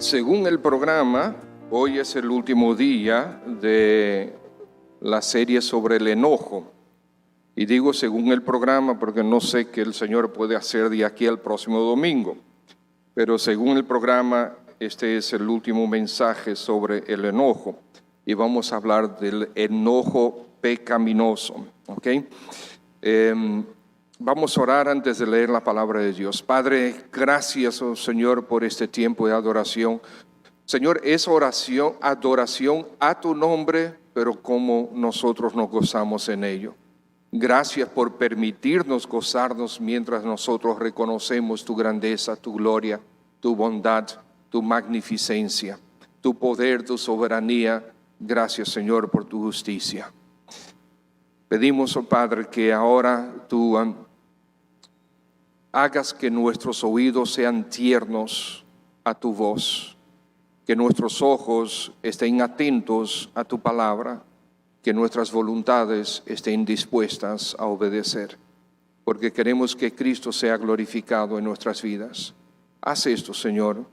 Según el programa, hoy es el último día de la serie sobre el enojo. Y digo según el programa porque no sé qué el Señor puede hacer de aquí al próximo domingo. Pero según el programa, este es el último mensaje sobre el enojo. Y vamos a hablar del enojo pecaminoso. ¿Ok? Vamos a orar antes de leer la palabra de Dios. Padre, gracias, oh Señor, por este tiempo de adoración. Señor, es oración, adoración a tu nombre, pero como nosotros nos gozamos en ello. Gracias por permitirnos gozarnos mientras nosotros reconocemos tu grandeza, tu gloria, tu bondad, tu magnificencia, tu poder, tu soberanía. Gracias, Señor, por tu justicia. Pedimos, oh Padre, que ahora tú hagas que nuestros oídos sean tiernos a tu voz, que nuestros ojos estén atentos a tu palabra, que nuestras voluntades estén dispuestas a obedecer, porque queremos que Cristo sea glorificado en nuestras vidas. Haz esto, Señor.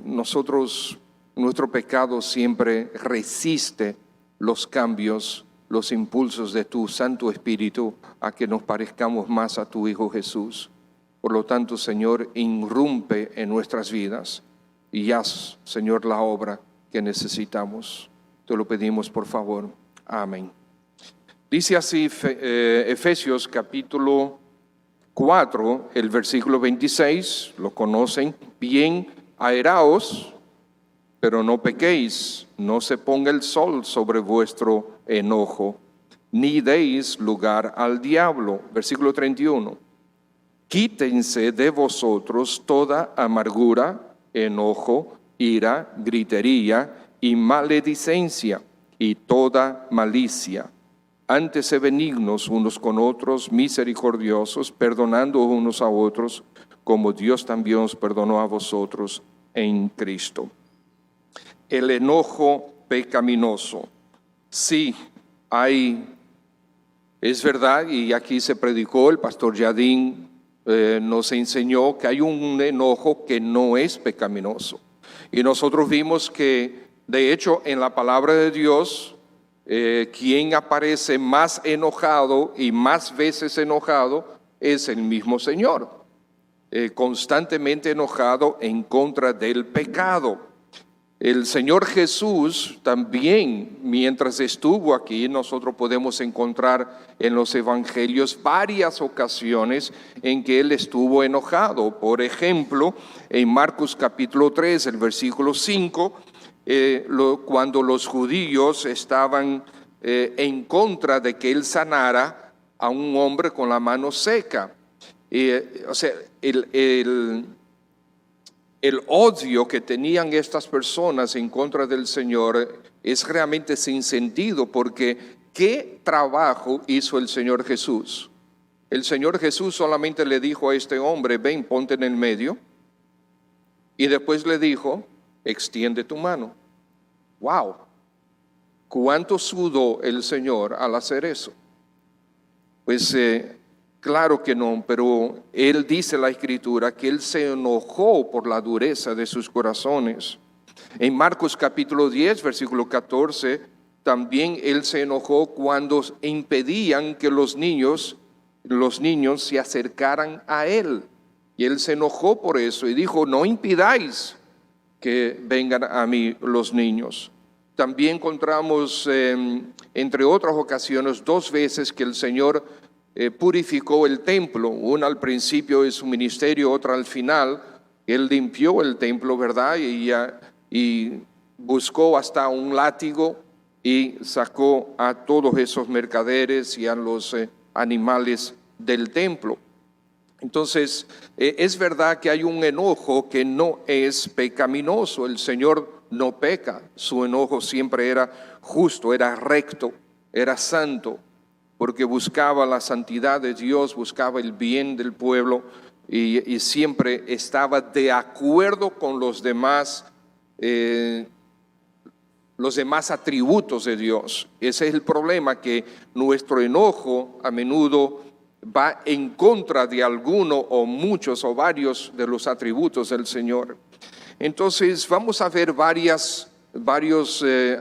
Nuestro pecado siempre resiste los cambios, los impulsos de tu Santo Espíritu a que nos parezcamos más a tu Hijo Jesús. Por lo tanto, Señor, irrumpe en nuestras vidas y haz, Señor, la obra que necesitamos. Te lo pedimos, por favor. Amén. Dice así Efesios capítulo 4, el versículo 26, lo conocen bien: airaos, pero no pequéis, no se ponga el sol sobre vuestro enojo, ni deis lugar al diablo. Versículo 31. Quítense de vosotros toda amargura, enojo, ira, gritería y maledicencia y toda malicia. Antes sed benignos unos con otros, misericordiosos, perdonando unos a otros, como Dios también os perdonó a vosotros en Cristo. El enojo pecaminoso. Sí, es verdad, y aquí se predicó, el pastor Yadín nos enseñó que hay un enojo que no es pecaminoso. Y nosotros vimos que, de hecho, en la palabra de Dios, quien aparece más enojado y más veces enojado es el mismo Señor, constantemente enojado en contra del pecado. El Señor Jesús también, mientras estuvo aquí, nosotros podemos encontrar en los evangelios varias ocasiones en que Él estuvo enojado. Por ejemplo, en Marcos capítulo 3, el versículo 5, cuando los judíos estaban en contra de que Él sanara a un hombre con la mano seca. El odio que tenían estas personas en contra del Señor es realmente sin sentido, porque ¿qué trabajo hizo el Señor Jesús? El Señor Jesús solamente le dijo a este hombre: ven, ponte en el medio, y después le dijo: extiende tu mano. ¡Wow! ¿Cuánto sudó el Señor al hacer eso? Pues claro que no, pero Él dice la Escritura que Él se enojó por la dureza de sus corazones. En Marcos capítulo 10, versículo 14, también Él se enojó cuando impedían que los niños se acercaran a Él. Y Él se enojó por eso y dijo: no impidáis que vengan a mí los niños. También encontramos, entre otras ocasiones, 2 veces que el Señor purificó el templo, una al principio de su ministerio, otra al final. Él limpió el templo, ¿verdad? Y buscó hasta un látigo y sacó a todos esos mercaderes y a los animales del templo. Entonces, es verdad que hay un enojo que no es pecaminoso. El Señor no peca, su enojo siempre era justo, era recto, era santo, porque buscaba la santidad de Dios, buscaba el bien del pueblo y siempre estaba de acuerdo con los demás atributos de Dios. Ese es el problema, que nuestro enojo a menudo va en contra de alguno o muchos o varios de los atributos del Señor. Entonces vamos a ver varios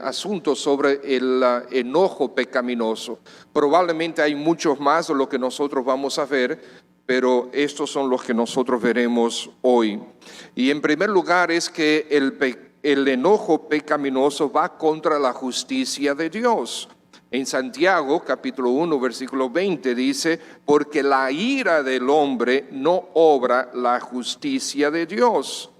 asuntos sobre el enojo pecaminoso. Probablemente hay muchos más de lo que nosotros vamos a ver, pero estos son los que nosotros veremos hoy. Y en primer lugar es que el enojo pecaminoso va contra la justicia de Dios. En Santiago, capítulo 1, versículo 20 dice, porque la ira del hombre no obra la justicia de Dios.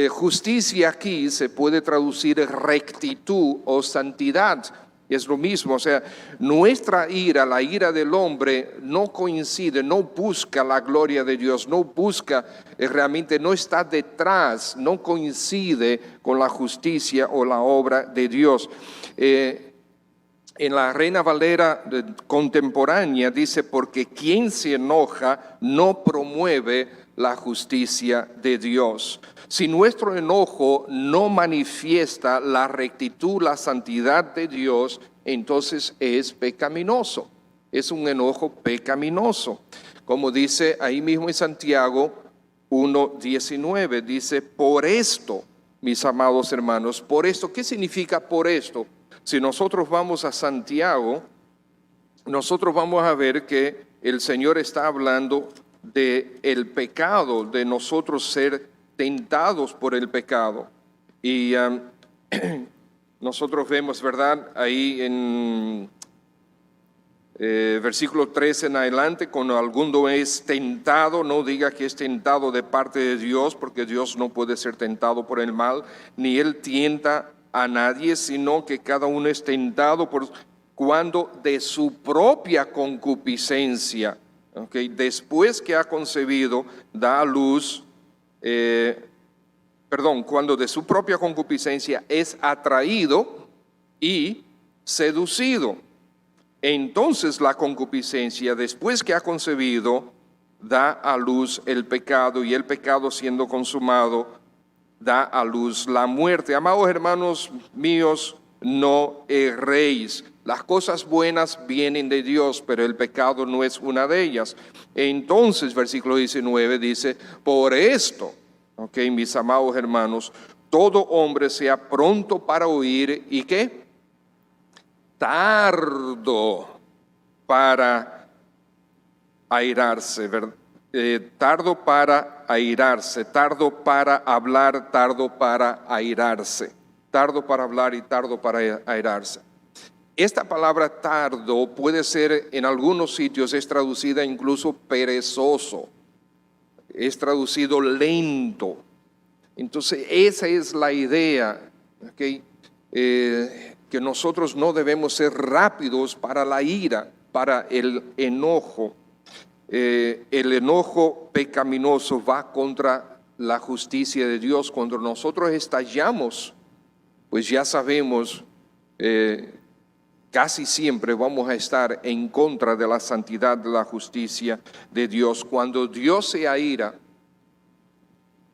Justicia aquí se puede traducir rectitud o santidad. Es lo mismo, o sea, nuestra ira, la ira del hombre no coincide, no busca la gloria de Dios, no busca, realmente no está detrás, no coincide con la justicia o la obra de Dios. En la Reina Valera contemporánea dice, porque quien se enoja no promueve la justicia de Dios. Si nuestro enojo no manifiesta la rectitud, la santidad de Dios, entonces es pecaminoso. Es un enojo pecaminoso. Como dice ahí mismo en Santiago 1:19, dice, por esto, mis amados hermanos, por esto, ¿qué significa por esto? Si nosotros vamos a Santiago, nosotros vamos a ver que el Señor está hablando de el pecado, de nosotros ser tentados por el pecado. Y nosotros vemos, ¿verdad? Ahí en versículo 13 en adelante, cuando alguno es tentado, no diga que es tentado de parte de Dios, porque Dios no puede ser tentado por el mal, ni Él tienta a nadie, sino que cada uno es tentado por cuando de su propia concupiscencia, ¿okay? Después que ha concebido, da a luz, cuando de su propia concupiscencia es atraído y seducido. Entonces la concupiscencia, después que ha concebido, da a luz el pecado, y el pecado siendo consumado, da a luz la muerte. Amados hermanos míos, no erréis. Las cosas buenas vienen de Dios, pero el pecado no es una de ellas. Entonces, versículo 19 dice, por esto, mis amados hermanos, todo hombre sea pronto para oír y ¿qué? Tardo para airarse, ¿verdad? Tardo para airarse, tardo para hablar, tardo para airarse, tardo para hablar y tardo para airarse. Esta palabra tardo puede ser, en algunos sitios es traducida incluso perezoso, es traducido lento. Entonces esa es la idea, ¿okay? Que nosotros no debemos ser rápidos para la ira, para el enojo. El enojo pecaminoso va contra la justicia de Dios. Cuando nosotros estallamos, pues ya sabemos, casi siempre vamos a estar en contra de la santidad, de la justicia de Dios. Cuando Dios se aira,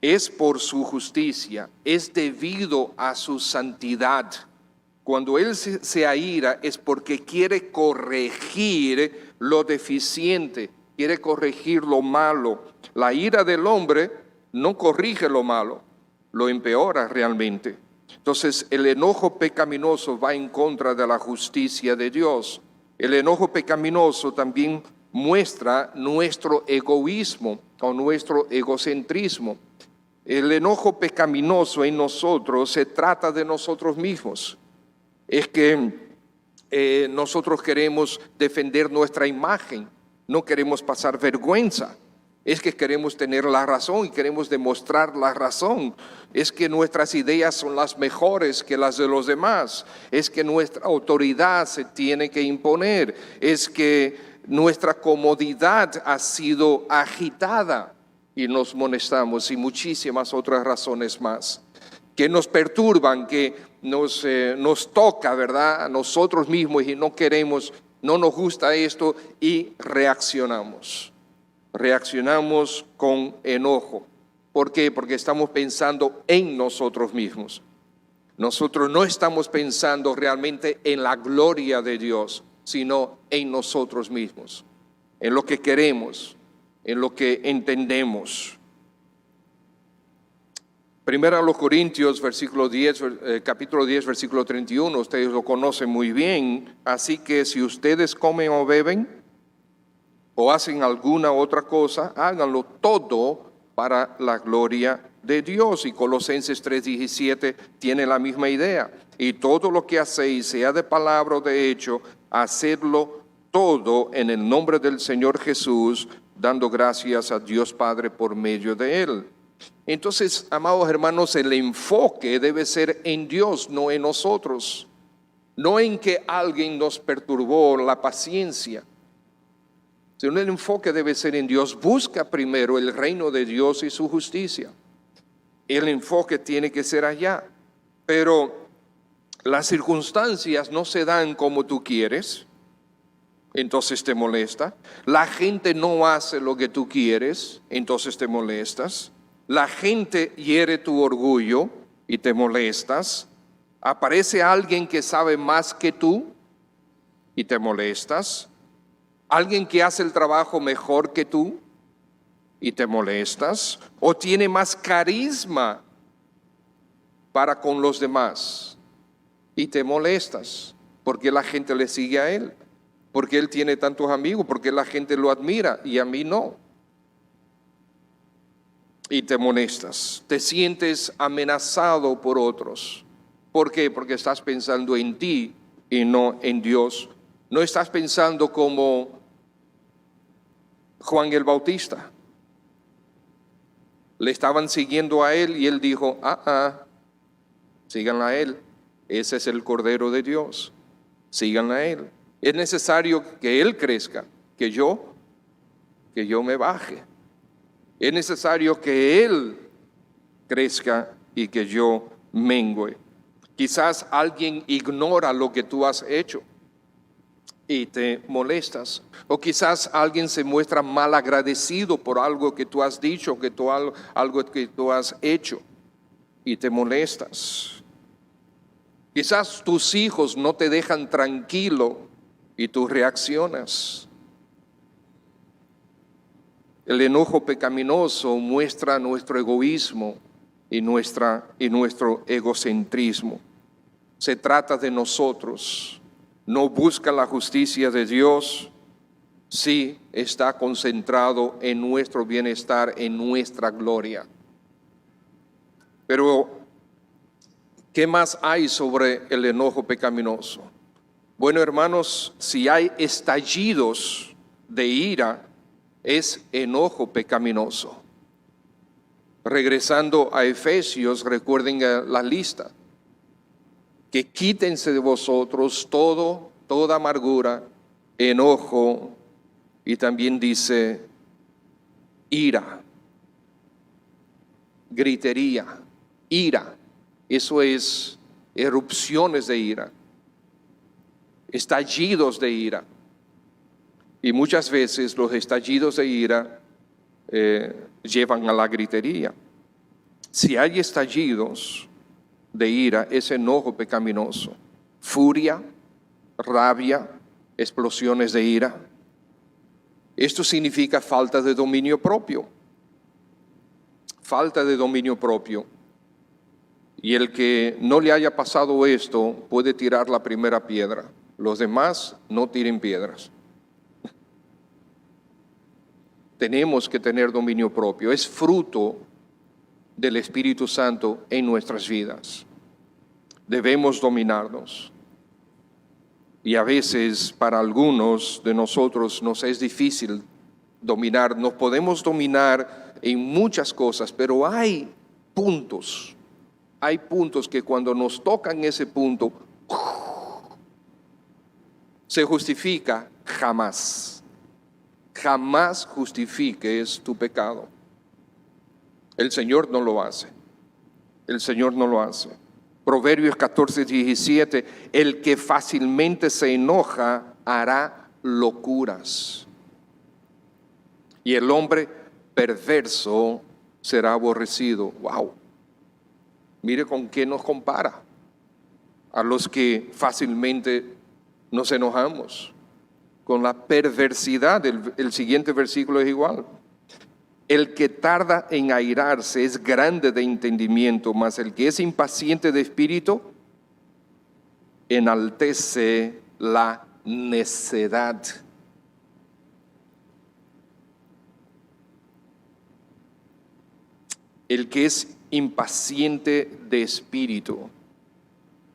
es por su justicia, es debido a su santidad. Cuando Él se aira es porque quiere corregir lo deficiente, quiere corregir lo malo. La ira del hombre no corrige lo malo, lo empeora realmente. Entonces el enojo pecaminoso va en contra de la justicia de Dios. El enojo pecaminoso también muestra nuestro egoísmo o nuestro egocentrismo. El enojo pecaminoso en nosotros se trata de nosotros mismos. Es que nosotros queremos defender nuestra imagen, no queremos pasar vergüenza. Es que queremos tener la razón y queremos demostrar la razón. Es que nuestras ideas son las mejores que las de los demás. Es que nuestra autoridad se tiene que imponer. Es que nuestra comodidad ha sido agitada y nos molestamos, y muchísimas otras razones más que nos perturban, que nos toca, ¿verdad? A nosotros mismos, y no queremos, no nos gusta esto y reaccionamos. Reaccionamos con enojo. ¿Por qué? Porque estamos pensando en nosotros mismos. Nosotros no estamos pensando realmente en la gloria de Dios, sino en nosotros mismos, en lo que queremos, en lo que entendemos. Primero a los Corintios, capítulo 10, versículo 31, ustedes lo conocen muy bien. Así que si ustedes comen o beben o hacen alguna otra cosa, háganlo todo para la gloria de Dios. Y Colosenses 3:17 tiene la misma idea. Y todo lo que hacéis, sea de palabra o de hecho, hacedlo todo en el nombre del Señor Jesús, dando gracias a Dios Padre por medio de Él. Entonces, amados hermanos, el enfoque debe ser en Dios, no en nosotros. No en que alguien nos perturbó la paciencia, sino el enfoque debe ser en Dios. Busca primero el reino de Dios y su justicia. El enfoque tiene que ser allá. Pero las circunstancias no se dan como tú quieres, entonces te molesta. La gente no hace lo que tú quieres, entonces te molestas. La gente hiere tu orgullo y te molestas. Aparece alguien que sabe más que tú y te molestas. Alguien que hace el trabajo mejor que tú y te molestas. O tiene más carisma para con los demás y te molestas porque la gente le sigue a él, porque él tiene tantos amigos, porque la gente lo admira y a mí no. Y te molestas, te sientes amenazado por otros. ¿Por qué? Porque estás pensando en ti y no en Dios. No estás pensando como Juan el Bautista. Le estaban siguiendo a él y él dijo, síganla a él. Ese es el Cordero de Dios. Síganla a él. Es necesario que él crezca, que yo me baje. Es necesario que él crezca y que yo mengüe. Quizás alguien ignora lo que tú has hecho y te molestas. O quizás alguien se muestra mal agradecido por algo que tú has dicho, algo que tú has hecho y te molestas. Quizás tus hijos no te dejan tranquilo y tú reaccionas. El enojo pecaminoso muestra nuestro egoísmo y nuestro egocentrismo. Se trata de nosotros. No busca la justicia de Dios. Sí está concentrado en nuestro bienestar, en nuestra gloria. Pero, ¿qué más hay sobre el enojo pecaminoso? Bueno, hermanos, si hay estallidos de ira, es enojo pecaminoso. Regresando a Efesios, recuerden la lista. Que quítense de vosotros toda amargura, enojo, y también dice ira, gritería, ira. Eso es erupciones de ira, estallidos de ira. Y muchas veces los estallidos de ira llevan a la gritería. Si hay estallidos de ira, es enojo pecaminoso. Furia, rabia, explosiones de ira. Esto significa falta de dominio propio. Falta de dominio propio. Y el que no le haya pasado esto puede tirar la primera piedra. Los demás no tiren piedras. Tenemos que tener dominio propio. Es fruto del Espíritu Santo en nuestras vidas. Debemos dominarnos. Y a veces para algunos de nosotros nos es difícil dominar. Nos podemos dominar en muchas cosas, pero hay puntos que cuando nos tocan ese punto, se justifica jamás. Jamás justifiques tu pecado. El Señor no lo hace. El Señor no lo hace. Proverbios 14:17, el que fácilmente se enoja hará locuras. Y el hombre perverso será aborrecido. Wow. Mire con qué nos compara a los que fácilmente nos enojamos. Con la perversidad, el siguiente versículo es igual. El que tarda en airarse es grande de entendimiento, mas el que es impaciente de espíritu enaltece la necedad. El que es impaciente de espíritu.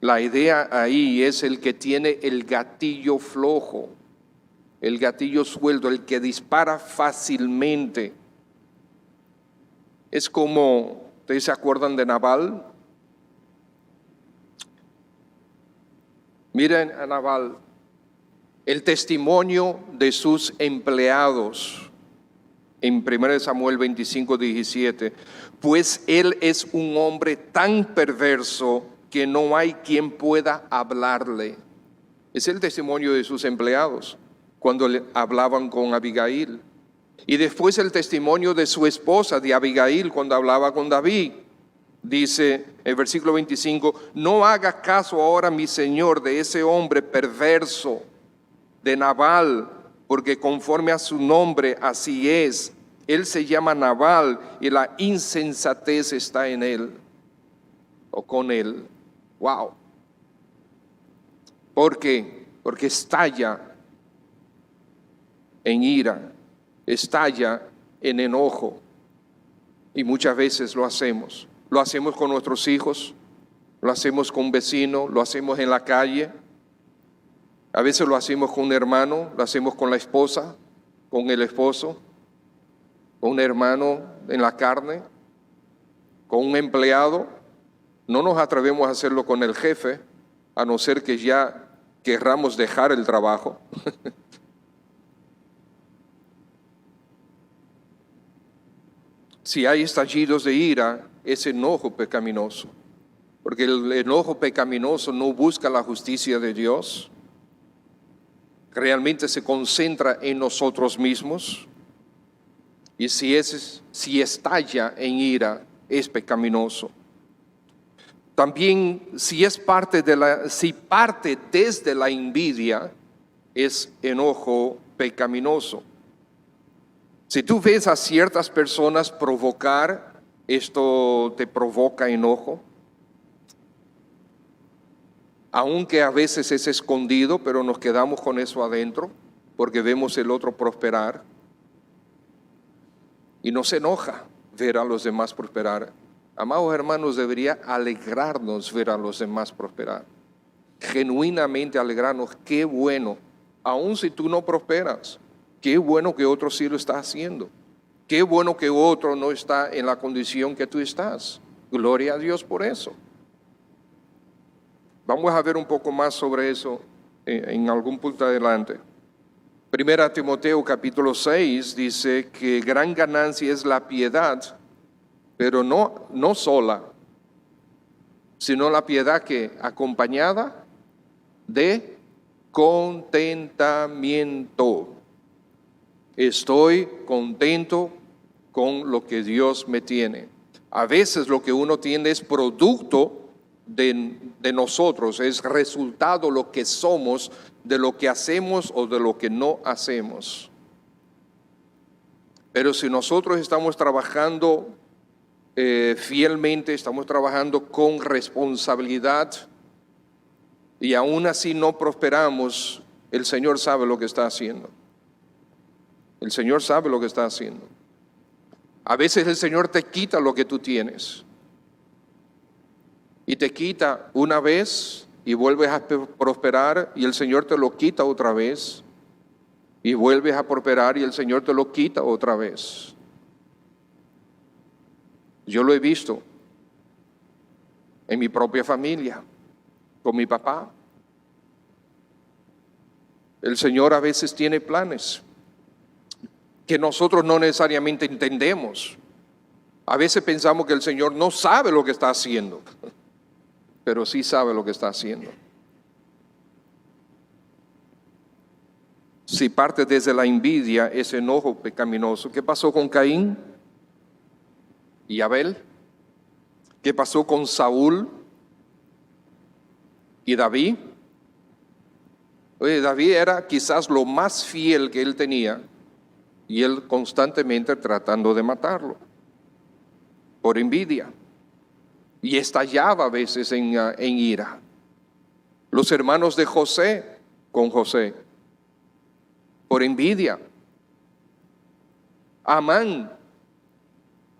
La idea ahí es el que tiene el gatillo flojo, el gatillo suelto, el que dispara fácilmente. Es como, ¿ustedes se acuerdan de Nabal? Miren a Nabal, el testimonio de sus empleados en 1 Samuel 25:17, pues él es un hombre tan perverso que no hay quien pueda hablarle. Es el testimonio de sus empleados cuando le hablaban con Abigail. Y después el testimonio de su esposa, de Abigail, cuando hablaba con David. Dice el versículo 25, no haga caso ahora mi señor de ese hombre perverso, de Nabal, porque conforme a su nombre así es. Él se llama Nabal y la insensatez está en él o con él. Wow. ¿Por qué? Porque estalla en ira, estalla en enojo. Y muchas veces lo hacemos. Lo hacemos con nuestros hijos, lo hacemos con un vecino, lo hacemos en la calle. A veces lo hacemos con un hermano, lo hacemos con la esposa, con el esposo, con un hermano en la carne, con un empleado. No nos atrevemos a hacerlo con el jefe, a no ser que ya querramos dejar el trabajo. Si hay estallidos de ira, es enojo pecaminoso, porque el enojo pecaminoso no busca la justicia de Dios, realmente se concentra en nosotros mismos, y si estalla en ira, es pecaminoso. También si parte desde la envidia, es enojo pecaminoso. Si tú ves a ciertas personas provocar, esto te provoca enojo, aunque a veces es escondido, pero nos quedamos con eso adentro, porque vemos el otro prosperar, y nos enoja ver a los demás prosperar. Amados hermanos, debería alegrarnos ver a los demás prosperar, genuinamente alegrarnos. Qué bueno, aun si tú no prosperas, qué bueno que otro sí lo está haciendo. Qué bueno que otro no está en la condición que tú estás. Gloria a Dios por eso. Vamos a ver un poco más sobre eso en algún punto adelante. Primera Timoteo capítulo 6 dice que gran ganancia es la piedad, pero no sola, sino la piedad que acompañada de contentamiento. Estoy contento con lo que Dios me tiene. A veces lo que uno tiene es producto de nosotros, es resultado lo que somos, de lo que hacemos o de lo que no hacemos. Pero si nosotros estamos trabajando fielmente, estamos trabajando con responsabilidad y aún así no prosperamos, el Señor sabe lo que está haciendo. El Señor sabe lo que está haciendo. A veces el Señor te quita lo que tú tienes. Y te quita una vez y vuelves a prosperar y el Señor te lo quita otra vez. Y vuelves a prosperar y el Señor te lo quita otra vez. Yo lo he visto en mi propia familia, con mi papá. El Señor a veces tiene planes que nosotros no necesariamente entendemos. A veces pensamos que el Señor no sabe lo que está haciendo, pero sí sabe lo que está haciendo. Si parte desde la envidia, ese enojo pecaminoso. ¿Qué pasó con Caín y Abel? ¿Qué pasó con Saúl y David? Oye, David era quizás lo más fiel que él tenía. y él constantemente tratando de matarlo por envidia. Y estallaba a veces en ira. Los hermanos de José con José por envidia. Amán,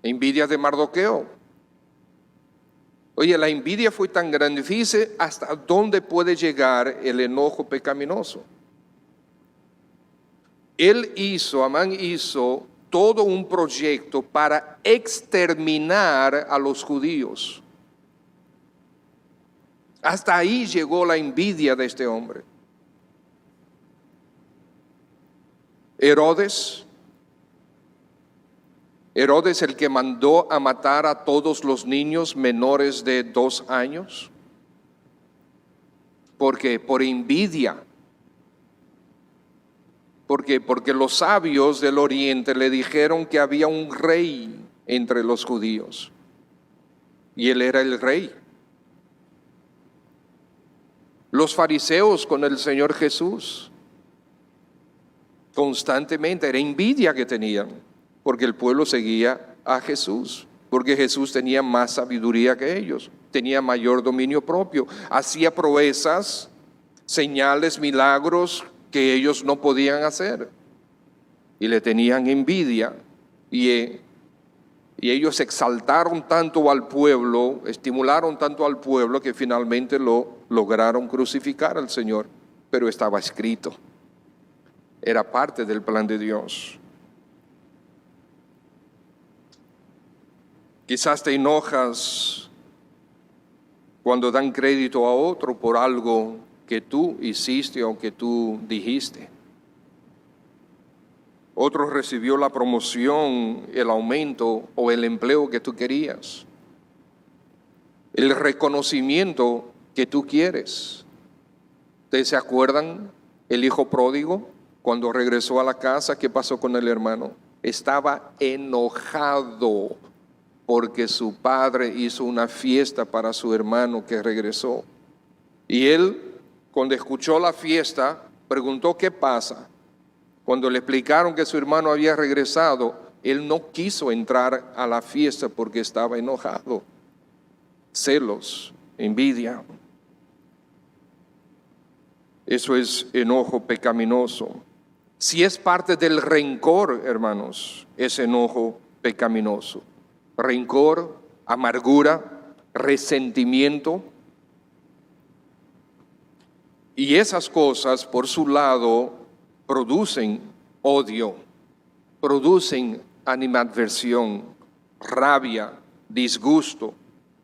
envidia de Mardoqueo. Oye, la envidia fue tan grande, fíjese hasta dónde puede llegar el enojo pecaminoso. Amán hizo todo un proyecto para exterminar a los judíos. Hasta ahí llegó la envidia de este hombre. Herodes, el que mandó a matar a todos los niños menores de 2 años. ¿Por qué? Por envidia. ¿Por qué? Porque los sabios del oriente le dijeron que había un rey entre los judíos. Y él era el rey. Los fariseos con el Señor Jesús, constantemente era envidia que tenían, porque el pueblo seguía a Jesús, porque Jesús tenía más sabiduría que ellos, tenía mayor dominio propio, hacía proezas, señales, milagros que ellos no podían hacer, y le tenían envidia, y ellos exaltaron tanto al pueblo, estimularon tanto al pueblo, que finalmente lo lograron crucificar al Señor, pero estaba escrito, era parte del plan de Dios. Quizás te enojas cuando dan crédito a otro por algo que tú hiciste o que tú dijiste. Otro recibió la promoción, el aumento o el empleo que tú querías. El reconocimiento que tú quieres. ¿Ustedes se acuerdan el hijo pródigo cuando regresó a la casa? ¿Qué pasó con el hermano? Estaba enojado porque su padre hizo una fiesta para su hermano que regresó. Y él, cuando escuchó la fiesta, preguntó qué pasa. Cuando le explicaron que su hermano había regresado, él no quiso entrar a la fiesta porque estaba enojado. Celos, envidia. Eso es enojo pecaminoso. Si es parte del rencor, hermanos, es enojo pecaminoso. Rencor, amargura, resentimiento. Y esas cosas, por su lado, producen odio, producen animadversión, rabia, disgusto,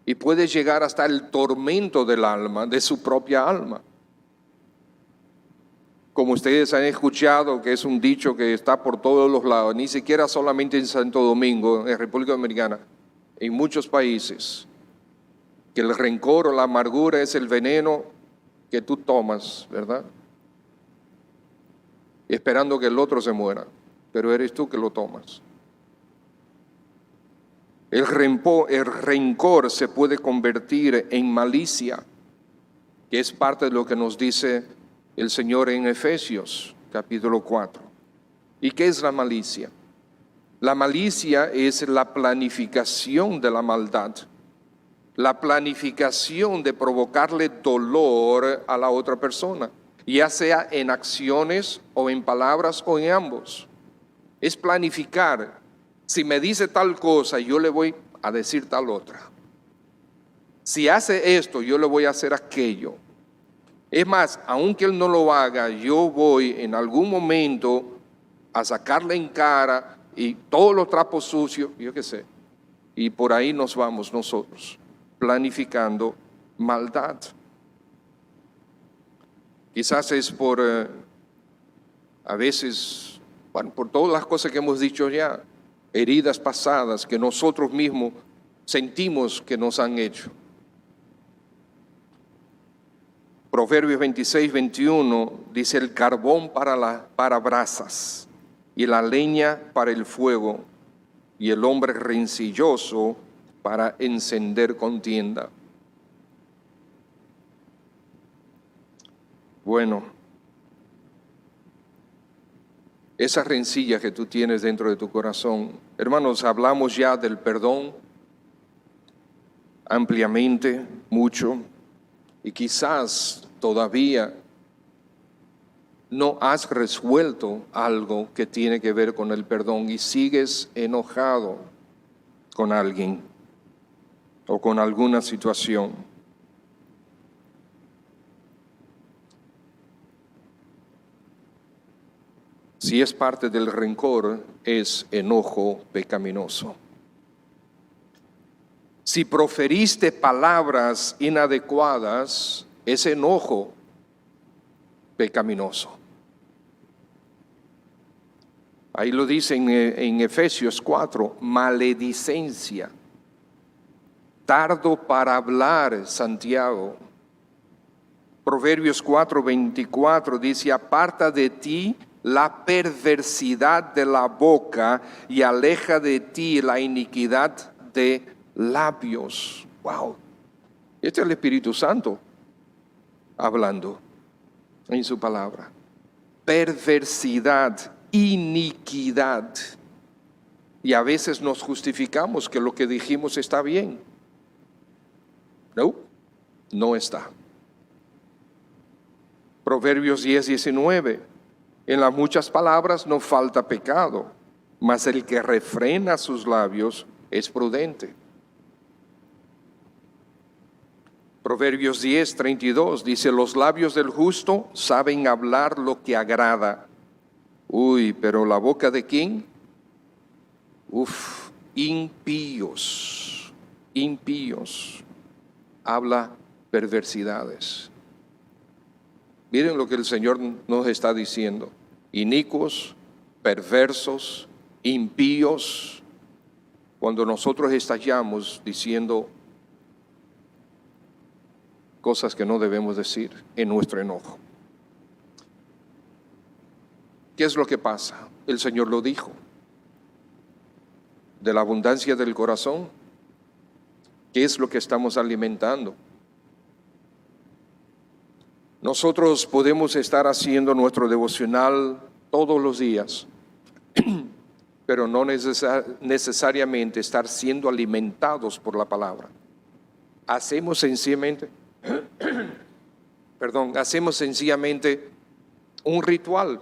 y puede llegar hasta el tormento del alma, de su propia alma. Como ustedes han escuchado, que es un dicho que está por todos los lados, ni siquiera solamente en Santo Domingo, en República Dominicana, en muchos países, que el rencor o la amargura es el veneno que tú tomas, ¿verdad? Esperando que el otro se muera, pero eres tú que lo tomas. El rencor se puede convertir en malicia, que es parte de lo que nos dice el Señor en Efesios, capítulo 4. ¿Y qué es la malicia? La malicia es la planificación de la maldad, la planificación de provocarle dolor a la otra persona, ya sea en acciones o en palabras o en ambos. Es planificar. Si me dice tal cosa, yo le voy a decir tal otra. Si hace esto, yo le voy a hacer aquello. Es más, aunque él no lo haga, yo voy en algún momento a sacarle en cara y todos los trapos sucios, yo qué sé. Y por ahí nos vamos nosotros, planificando maldad. Quizás es por, a veces, bueno, por todas las cosas que hemos dicho ya, heridas pasadas que nosotros mismos sentimos que nos han hecho. Proverbios 26, 21 dice: el carbón para brasas y la leña para el fuego, y el hombre rencilloso para encender contienda. Bueno, esa rencilla que tú tienes dentro de tu corazón. Hermanos, hablamos ya del perdón ampliamente, mucho, y quizás todavía no has resuelto algo que tiene que ver con el perdón y sigues enojado con alguien o con alguna situación. Si es parte del rencor, es enojo pecaminoso. Si proferiste palabras inadecuadas, es enojo pecaminoso. Ahí lo dice en Efesios 4, maledicencia. Tardo para hablar, Santiago. Proverbios 4:24 dice, aparta de ti la perversidad de la boca y aleja de ti la iniquidad de labios. Wow. Este es el Espíritu Santo hablando en su palabra. Perversidad, iniquidad. Y a veces nos justificamos que lo que dijimos está bien. No, no está. Proverbios 10:19. En las muchas palabras no falta pecado, mas el que refrena sus labios es prudente. Proverbios 10:32 dice, los labios del justo saben hablar lo que agrada. Uy, pero la boca de ¿quién? Impíos, impíos, habla perversidades. Miren lo que el Señor nos está diciendo. Inicuos, perversos, impíos. Cuando nosotros estallamos diciendo cosas que no debemos decir en nuestro enojo. ¿Qué es lo que pasa? El Señor lo dijo. De la abundancia del corazón, ¿qué es lo que estamos alimentando? Nosotros podemos estar haciendo nuestro devocional todos los días, pero no necesariamente estar siendo alimentados por la palabra. Hacemos sencillamente, hacemos sencillamente un ritual.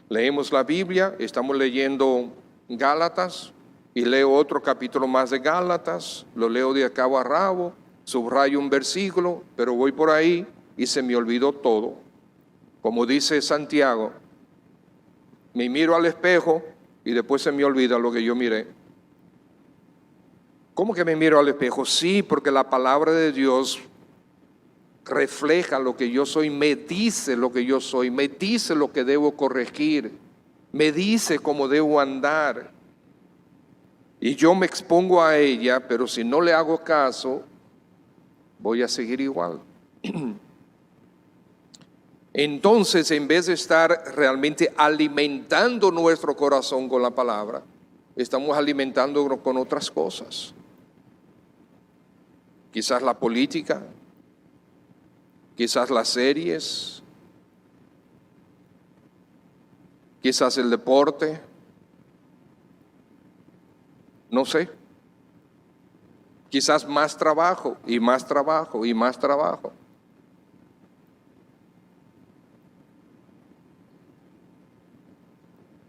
Leemos la Biblia, estamos leyendo Gálatas y leo otro capítulo más de Gálatas, lo leo de cabo a rabo, subrayo un versículo, pero voy por ahí y se me olvidó todo. Como dice Santiago, me miro al espejo y después se me olvida lo que yo miré. ¿Cómo que me miro al espejo? Sí, porque la palabra de Dios refleja lo que yo soy, me dice lo que yo soy, me dice lo que debo corregir, me dice cómo debo andar. Y yo me expongo a ella, pero si no le hago caso, voy a seguir igual. Entonces, en vez de estar realmente alimentando nuestro corazón con la palabra, estamos alimentándolo con otras cosas. Quizás la política, quizás las series, quizás el deporte, no sé. Quizás más trabajo y más trabajo y más trabajo.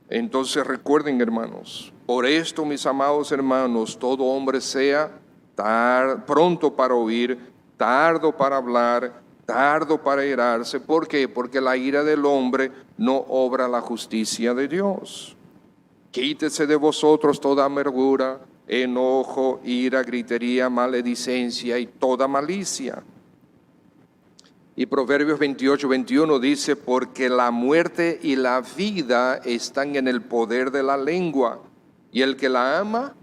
Entonces recuerden, hermanos, por esto, mis amados hermanos, todo hombre sea pronto para oír, tardo para hablar, tardo para irarse. ¿Por qué? Porque la ira del hombre no obra la justicia de Dios. Quítese de vosotros toda amargura, enojo, ira, gritería, maledicencia y toda malicia. Y Proverbios 28:21 dice, porque la muerte y la vida están en el poder de la lengua, y el que la ama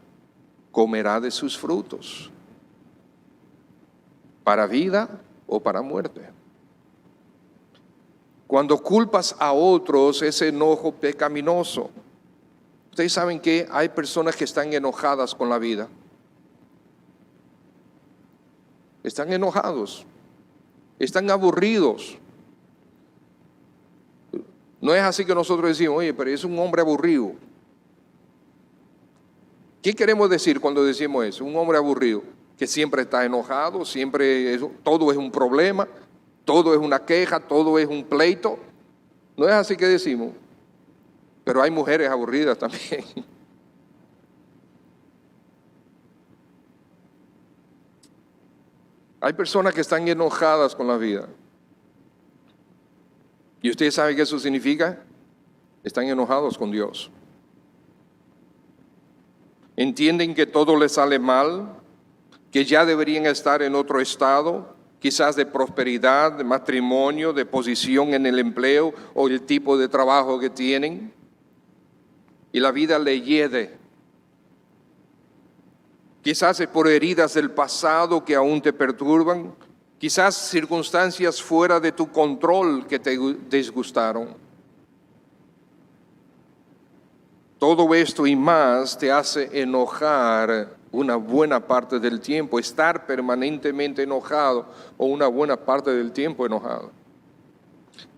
comerá de sus frutos. ¿Para vida o para muerte? Cuando culpas a otros, es enojo pecaminoso. Ustedes saben que hay personas que están enojadas con la vida. Están enojados. Están aburridos. No es así que nosotros decimos, oye, pero es un hombre aburrido. ¿Qué queremos decir cuando decimos eso? Un hombre aburrido, que siempre está enojado, todo es un problema, todo es una queja, todo es un pleito. No es así que decimos. Pero hay mujeres aburridas también. Hay personas que están enojadas con la vida. ¿Y usted sabe qué eso significa? Están enojados con Dios. Entienden que todo les sale mal, que ya deberían estar en otro estado, quizás de prosperidad, de matrimonio, de posición en el empleo o el tipo de trabajo que tienen. Y la vida le hiede. Quizás es por heridas del pasado que aún te perturban. Quizás circunstancias fuera de tu control que te disgustaron. Todo esto y más te hace enojar una buena parte del tiempo, estar permanentemente enojado o una buena parte del tiempo enojado.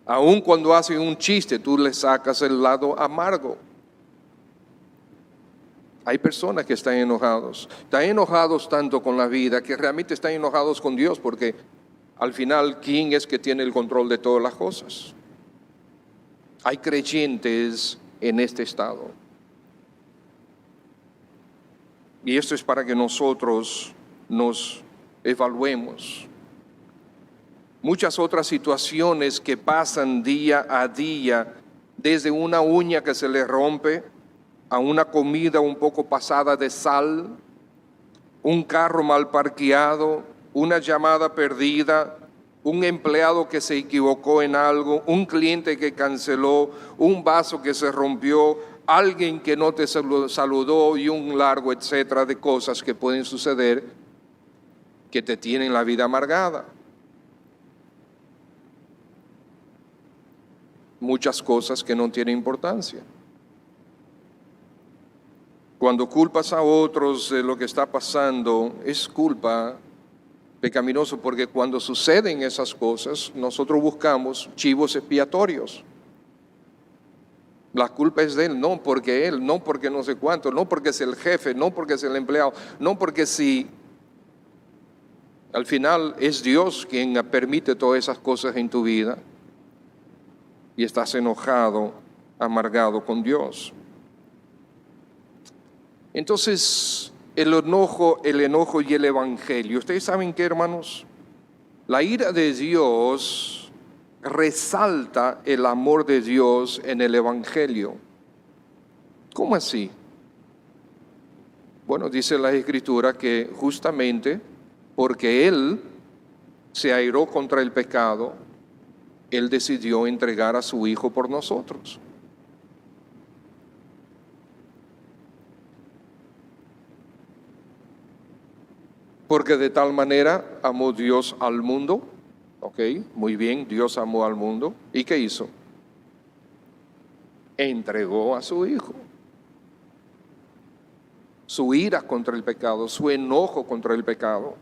Aun cuando hacen un chiste, tú le sacas el lado amargo. Hay personas que están enojados tanto con la vida que realmente están enojados con Dios, porque al final, ¿quién es que tiene el control de todas las cosas? Hay creyentes en este estado. Y esto es para que nosotros nos evaluemos. Muchas otras situaciones que pasan día a día, desde una uña que se le rompe, a una comida un poco pasada de sal, un carro mal parqueado, una llamada perdida, un empleado que se equivocó en algo, un cliente que canceló, un vaso que se rompió, alguien que no te saludó y un largo etcétera de cosas que pueden suceder que te tienen la vida amargada. Muchas cosas que no tienen importancia. Cuando culpas a otros de lo que está pasando, es culpa pecaminosa, porque cuando suceden esas cosas, nosotros buscamos chivos expiatorios. La culpa es de él, no porque él, no porque no sé cuánto, no porque es el jefe, no porque es el empleado, no porque sí. Al final es Dios quien permite todas esas cosas en tu vida y estás enojado, amargado con Dios. Entonces, el enojo y el evangelio. ¿Ustedes saben qué, hermanos? La ira de Dios resalta el amor de Dios en el evangelio. ¿Cómo así? Bueno, dice la Escritura que justamente porque Él se airó contra el pecado, Él decidió entregar a su Hijo por nosotros. Porque de tal manera amó Dios al mundo. Ok, muy bien, Dios amó al mundo. ¿Y qué hizo? Entregó a su Hijo. Su ira contra el pecado, su enojo contra el pecado.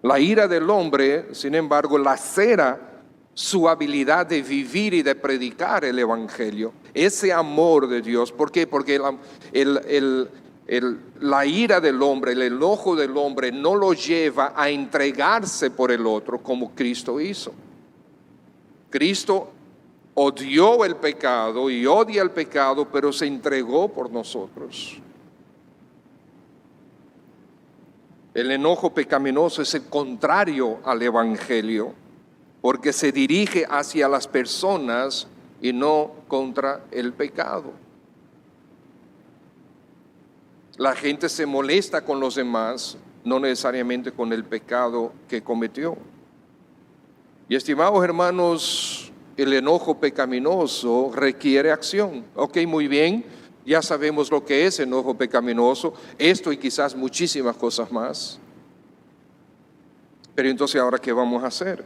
La ira del hombre, sin embargo, lacera su habilidad de vivir y de predicar el evangelio. Ese amor de Dios. ¿Por qué? Porque la ira del hombre, el enojo del hombre no lo lleva a entregarse por el otro como Cristo hizo. Cristo odió el pecado y odia el pecado, pero se entregó por nosotros. El enojo pecaminoso es el contrario al evangelio, porque se dirige hacia las personas y no contra el pecado. La gente se molesta con los demás, no necesariamente con el pecado que cometió. Y estimados hermanos, el enojo pecaminoso requiere acción. Ok, muy bien, ya sabemos lo que es enojo pecaminoso, esto y quizás muchísimas cosas más. Pero entonces, ¿ahora qué vamos a hacer?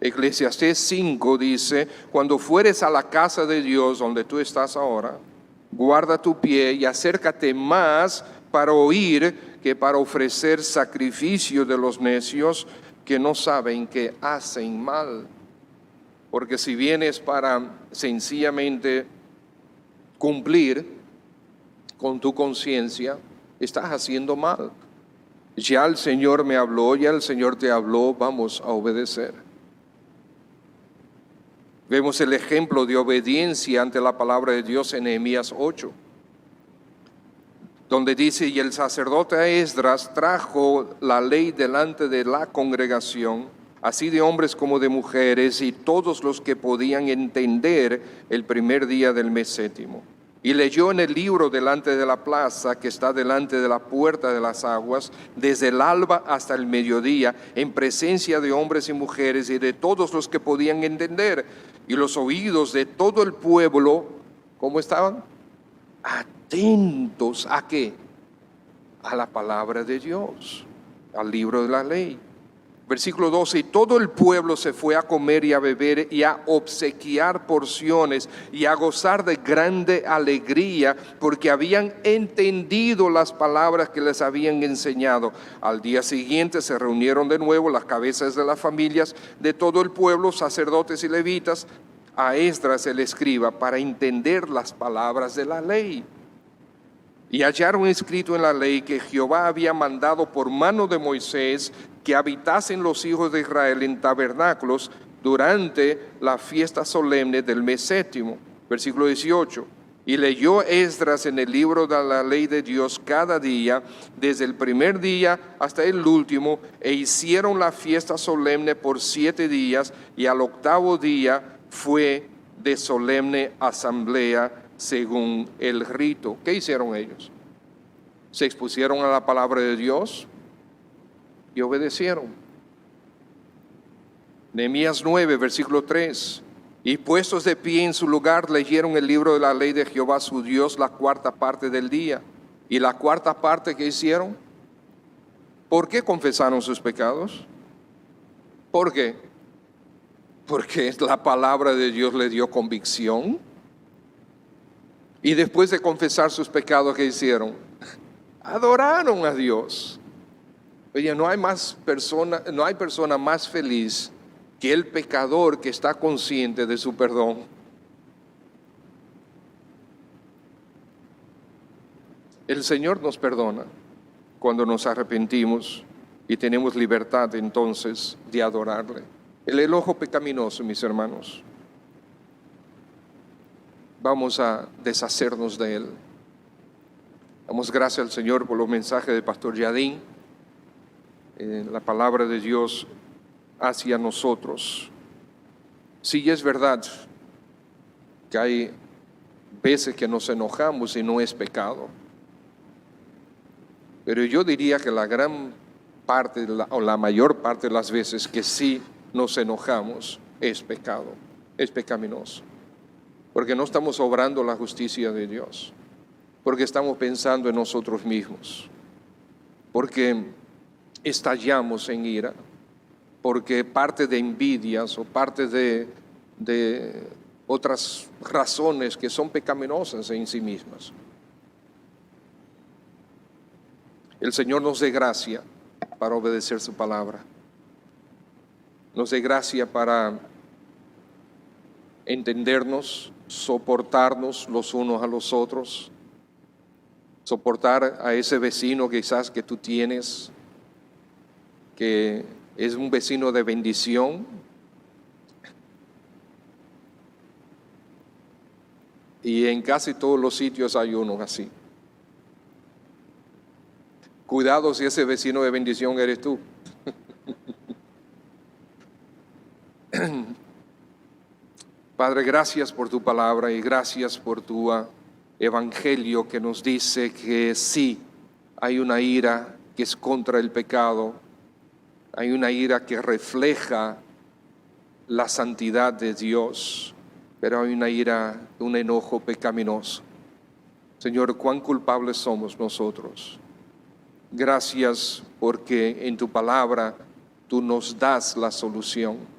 Eclesiastés 5 dice, cuando fueres a la casa de Dios, donde tú estás ahora, guarda tu pie y acércate más para oír que para ofrecer sacrificio de los necios que no saben que hacen mal. Porque si vienes para sencillamente cumplir con tu conciencia, estás haciendo mal. Ya el Señor me habló, ya el Señor te habló, vamos a obedecer. Vemos el ejemplo de obediencia ante la palabra de Dios en Nehemías 8, donde dice: y el sacerdote Esdras trajo la ley delante de la congregación, así de hombres como de mujeres, y todos los que podían entender, el primer día del mes séptimo. Y leyó en el libro delante de la plaza que está delante de la puerta de las aguas, desde el alba hasta el mediodía, en presencia de hombres y mujeres y de todos los que podían entender. Y los oídos de todo el pueblo, ¿cómo estaban? Atentos ¿a qué? A la palabra de Dios, al libro de la ley. Versículo 12: y todo el pueblo se fue a comer y a beber y a obsequiar porciones y a gozar de grande alegría, porque habían entendido las palabras que les habían enseñado. Al día siguiente se reunieron de nuevo las cabezas de las familias de todo el pueblo, sacerdotes y levitas, a Esdras el escriba, para entender las palabras de la ley. Y hallaron escrito en la ley que Jehová había mandado por mano de Moisés que habitasen los hijos de Israel en tabernáculos durante la fiesta solemne del mes séptimo. Versículo 18. Y leyó Esdras en el libro de la ley de Dios cada día, desde el primer día hasta el último, e hicieron la fiesta solemne por 7 días, y al octavo día fue de solemne asamblea según el rito. ¿Qué hicieron ellos? Se expusieron a la palabra de Dios y obedecieron. Nehemías 9, versículo 3. Y puestos de pie en su lugar, leyeron el libro de la ley de Jehová su Dios la cuarta parte del día. ¿Y la cuarta parte que hicieron? ¿Por qué confesaron sus pecados? ¿Por qué? Porque la palabra de Dios le dio convicción. Y después de confesar sus pecados, ¿qué hicieron? Adoraron a Dios. Oye, no hay persona más feliz que el pecador que está consciente de su perdón. El Señor nos perdona cuando nos arrepentimos y tenemos libertad entonces de adorarle. El enojo pecaminoso, mis hermanos, vamos a deshacernos de él. Damos gracias al Señor por los mensajes del pastor Yadín, la palabra de Dios hacia nosotros. Sí, es verdad que hay veces que nos enojamos y no es pecado, pero yo diría que la gran parte o la mayor parte de las veces que sí nos enojamos es pecado, es pecaminoso. Porque no estamos obrando la justicia de Dios, porque estamos pensando en nosotros mismos, porque estallamos en ira, porque parte de envidias o parte de otras razones que son pecaminosas en sí mismas. El Señor nos dé gracia para obedecer su palabra, nos dé gracia para entendernos, soportarnos los unos a los otros, soportar a ese vecino quizás que tú tienes, que es un vecino de bendición, y en casi todos los sitios hay uno así. Cuidado si ese vecino de bendición eres tú. Padre, gracias por tu palabra y gracias por tu evangelio que nos dice que sí, hay una ira que es contra el pecado, hay una ira que refleja la santidad de Dios, pero hay una ira, un enojo pecaminoso. Señor, cuán culpables somos nosotros. Gracias porque en tu palabra tú nos das la solución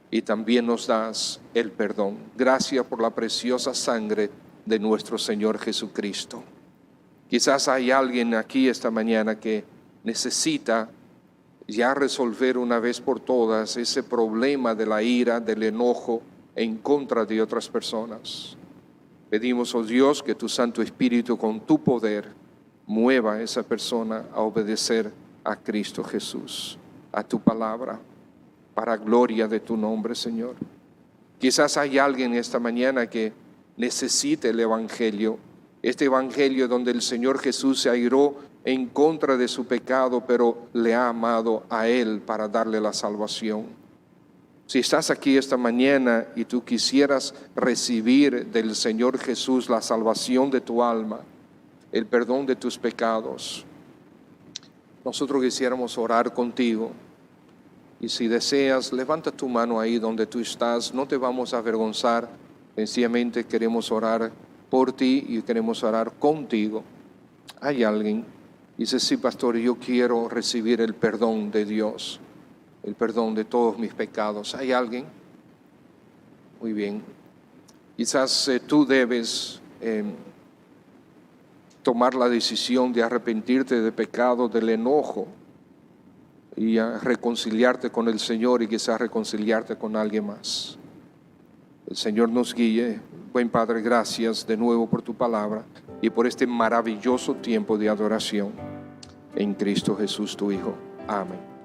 y también nos das el perdón. Gracias por la preciosa sangre de nuestro Señor Jesucristo. Quizás hay alguien aquí esta mañana que necesita ya resolver una vez por todas ese problema de la ira, del enojo en contra de otras personas. Pedimos, oh Dios, que tu Santo Espíritu con tu poder mueva a esa persona a obedecer a Cristo Jesús, a tu palabra, para gloria de tu nombre, Señor. Quizás hay alguien esta mañana que necesite el Evangelio, este Evangelio donde el Señor Jesús se airó en contra de su pecado, pero le ha amado a Él para darle la salvación. Si estás aquí esta mañana y tú quisieras recibir del Señor Jesús la salvación de tu alma, el perdón de tus pecados, nosotros quisiéramos orar contigo. Y si deseas, levanta tu mano ahí donde tú estás, no te vamos a avergonzar, sencillamente queremos orar por ti y queremos orar contigo. Hay alguien, dice, sí, pastor, yo quiero recibir el perdón de Dios, el perdón de todos mis pecados. ¿Hay alguien? Muy bien. Quizás tú debes tomar la decisión de arrepentirte de pecado, del enojo, y a reconciliarte con el Señor y quizás reconciliarte con alguien más. El Señor nos guíe. Buen Padre, gracias de nuevo por tu palabra y por este maravilloso tiempo de adoración en Cristo Jesús, tu Hijo. Amén.